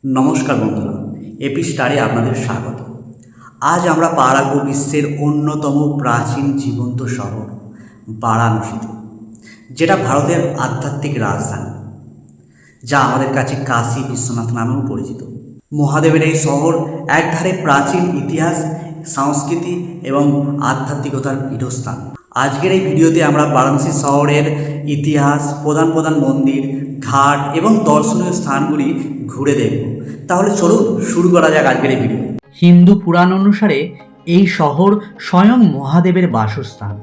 নমস্কার বন্ধুরা, এপি স্টারে আপনাদের স্বাগত। আজ আমরা পা রাখব বিশ্বের অন্যতম প্রাচীন জীবন্ত শহর বারাণসীতে, যেটা ভারতের আধ্যাত্মিক রাজধানী, যা আমাদের কাছে কাশী বিশ্বনাথ নামেও পরিচিত। মহাদেবের এই শহর একধারে প্রাচীন ইতিহাস, সংস্কৃতি এবং আধ্যাত্মিকতার পীঠস্থান। আজকের এই ভিডিওতে আমরা বারাণসী শহরের ইতিহাস, প্রধান প্রধান মন্দির, ঘাট এবং দর্শনীয় স্থানগুলি ঘুরে দেখব। তাহলে চলুন শুরু করা যাক আজকের এই ভিডিও। হিন্দু পুরাণ অনুসারে এই শহর স্বয়ং মহাদেবের বাসস্থান।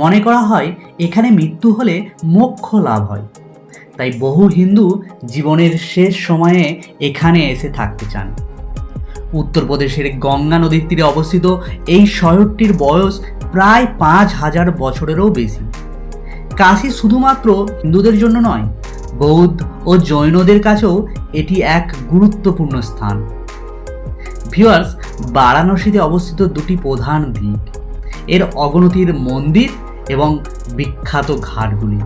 মনে করা হয় এখানে মৃত্যু হলে মোক্ষ লাভ হয়, তাই বহু হিন্দু জীবনের শেষ সময়ে এখানে এসে থাকতে চান। উত্তরপ্রদেশের গঙ্গা নদীর তীরে অবস্থিত এই শহরটির বয়স প্রায় ৫,০০০ বছরেরও বেশি। কাশী শুধুমাত্র হিন্দুদের জন্য নয়, বৌদ্ধ ও জৈনদের কাছেও এটি এক গুরুত্বপূর্ণ স্থান। ভিউয়ার্স, বারাণসীতে অবস্থিত দুটি প্রধান দিক, এর অগণতির মন্দির এবং বিখ্যাত ঘাটগুলি।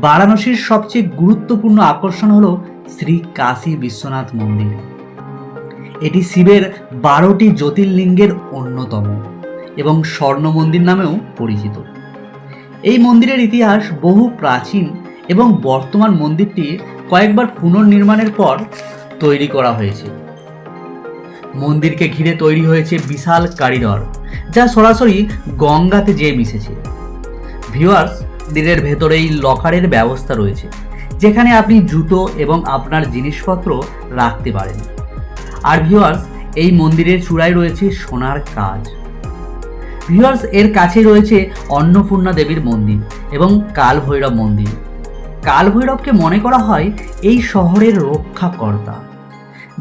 বারাণসীর সবচেয়ে গুরুত্বপূর্ণ আকর্ষণ হল শ্রী কাশী বিশ্বনাথ মন্দির। এটি শিবের ১২টি জ্যোতির্লিঙ্গের অন্যতম এবং স্বর্ণ মন্দির নামেও পরিচিত। এই মন্দিরের ইতিহাস বহু প্রাচীন এবং বর্তমান মন্দিরটি কয়েকবার পুনর্নির্মাণের পর তৈরি করা হয়েছে। মন্দিরকে ঘিরে তৈরি হয়েছে বিশাল করিডর, যা সরাসরি গঙ্গাতে যেয়ে মিশেছে। ভিউয়ার্স, মন্দিরের ভেতরেই লকারের ব্যবস্থা রয়েছে, যেখানে আপনি জুতো এবং আপনার জিনিসপত্র রাখতে পারেন। আর ভিউয়ার্স, এই মন্দিরের চূড়ায় রয়েছে সোনার কাজ। ভিউয়ার্স, এর কাছে রয়েছে অন্নপূর্ণা দেবীর মন্দির এবং কাল ভৈরব মন্দির। কাল ভৈরবকে মনে করা হয় এই শহরের রক্ষাকর্তা।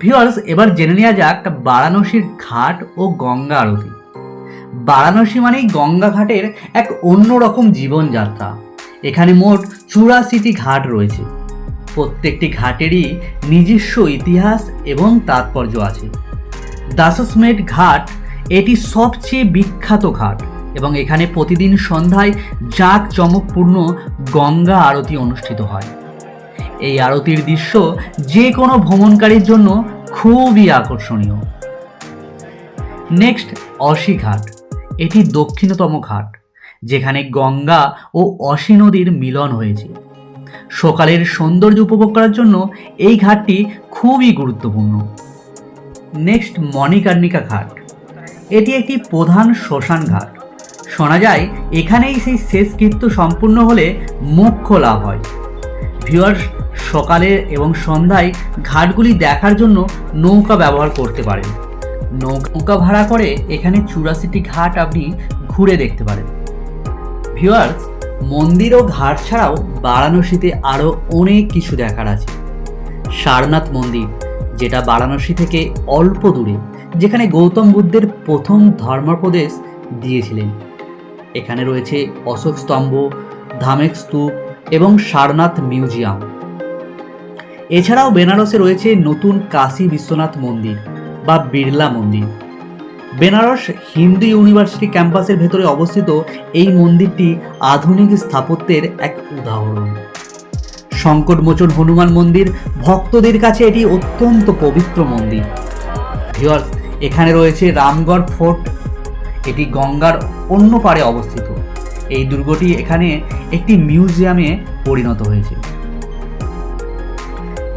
ভিউয়ার্স, এবার জেনে নেওয়া যাক বারাণসীর ঘাট ও গঙ্গা আরতি। বারাণসী মানেই গঙ্গা ঘাটের এক অন্যরকম জীবনযাত্রা। এখানে মোট ৮৪টি ঘাট রয়েছে। প্রত্যেকটি ঘাটেরই নিজস্ব ইতিহাস এবং তাৎপর্য আছে। দাসমেধ ঘাট এটি সবচেয়ে বিখ্যাত ঘাট এবং এখানে প্রতিদিন সন্ধ্যায় জাঁকজমকপূর্ণ গঙ্গা আরতি অনুষ্ঠিত হয়। এই আরতির দৃশ্য যে কোনো ভ্রমণকারীর জন্য খুবই আকর্ষণীয়। নেক্সট, অসি ঘাট। এটি দক্ষিণতম ঘাট, যেখানে গঙ্গা ও অসি নদীর মিলন হয়েছে। সকালের সৌন্দর্য উপভোগ করার জন্য এই ঘাটটি খুবই গুরুত্বপূর্ণ। নেক্সট, মণিকর্ণিকা ঘাট। এটি একটি প্রধান শ্মশান ঘাট। শোনা যায় এখানেই সেই শেষকৃত্য সম্পূর্ণ হলে মোক্ষ লাভ হয়। ভিউয়ার্স, সকালে এবং সন্ধ্যায় ঘাটগুলি দেখার জন্য নৌকা ব্যবহার করতে পারেন। নৌকা ভাড়া করে এখানে ৮৪টি ঘাট আপনি ঘুরে দেখতে পারেন। ভিউয়ার্স, মন্দির ও ঘাট ছাড়াও বারাণসীতে আরও অনেক কিছু দেখার আছে। সারনাথ মন্দির, যেটা বারাণসী থেকে অল্প দূরে, যেখানে গৌতম বুদ্ধের প্রথম ধর্মোপদেশ দিয়েছিলেন। এখানে রয়েছে অশোক স্তম্ভ, ধামেক স্তূপ এবং সারনাথ মিউজিয়াম। এছাড়াও বেনারসে রয়েছে নতুন কাশী বিশ্বনাথ মন্দির বা বিড়লা মন্দির। বেনারস হিন্দু ইউনিভার্সিটি ক্যাম্পাসের ভেতরে অবস্থিত এই মন্দিরটি আধুনিক স্থাপত্যের এক উদাহরণ। সংকটমোচন হনুমান মন্দির, ভক্তদের কাছে এটি অত্যন্ত পবিত্র মন্দির। ভিউয়ার্স, এখানে রয়েছে রামগড় ফোর্ট। এটি গঙ্গার অন্য পাড়ে অবস্থিত। এই দুর্গটি এখানে একটি মিউজিয়ামে পরিণত হয়েছে।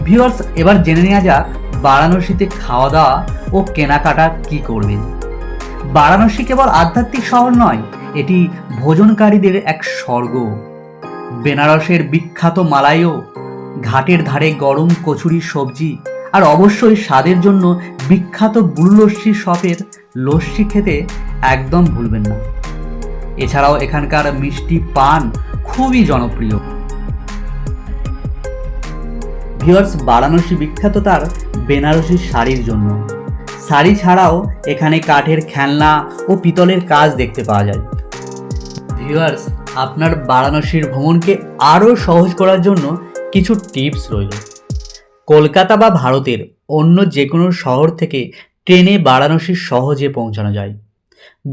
ভিউয়ার্স, এবার জেনে নেওয়া যাক বারাণসীতে খাওয়া দাওয়া ও কেনাকাটা কি করবেন। বারাণসী কেবল আধ্যাত্মিক শহর নয়, এটি ভোজনকারীদের এক স্বর্গ। বেনারসের বিখ্যাত মালাইও, ঘাটের ধারে গরম কচুরি সবজি, আর অবশ্যই স্বাদের জন্য বিখ্যাত গুরু লস্যি শপের লস্যি খেতে একদম ভুলবেন না। এছাড়াও এখানকার মিষ্টি পান খুবই জনপ্রিয়। ভিউয়ার্স, বারাণসী বিখ্যাত তার বেনারসি শাড়ির জন্য। শাড়ি ছাড়াও এখানে কাঠের খেলনা ও পিতলের কাজ দেখতে পাওয়া যায়। ভিউয়ার্স, আপনার বারাণসীর ভ্রমণকে আরও সহজ করার জন্য কিছু টিপস রইল। কলকাতা বা ভারতের অন্য যে কোনো শহর থেকে ট্রেনে বারাণসী সহজে পৌঁছানো যায়।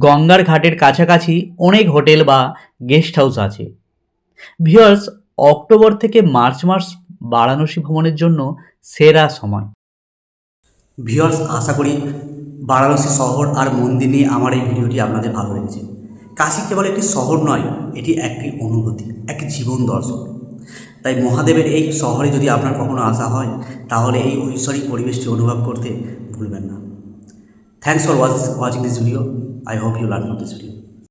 গঙ্গার ঘাটের কাছাকাছি অনেক হোটেল বা গেস্ট হাউস আছে। ভিউয়ার্স, অক্টোবর থেকে মার্চ মাস বারাণসী ভ্রমণের জন্য সেরা সময়। ভিউয়ার্স, আশা করি বারাণসী শহর আর মন্দির নিয়ে আমার এই ভিডিওটি আপনাদের ভালো লেগেছে। কাশী কেবল একটি শহর নয়, এটি একটি অনুভূতি, একটি জীবন দর্শন। তাই মহাদেবের এই শহরে যদি আপনার কখনো আসা হয়, তাহলে এই ঐশ্বরিক পরিবেশটি অনুভব করতে ভুলবেন না। Thanks for watching this video. I hope you learn from this video.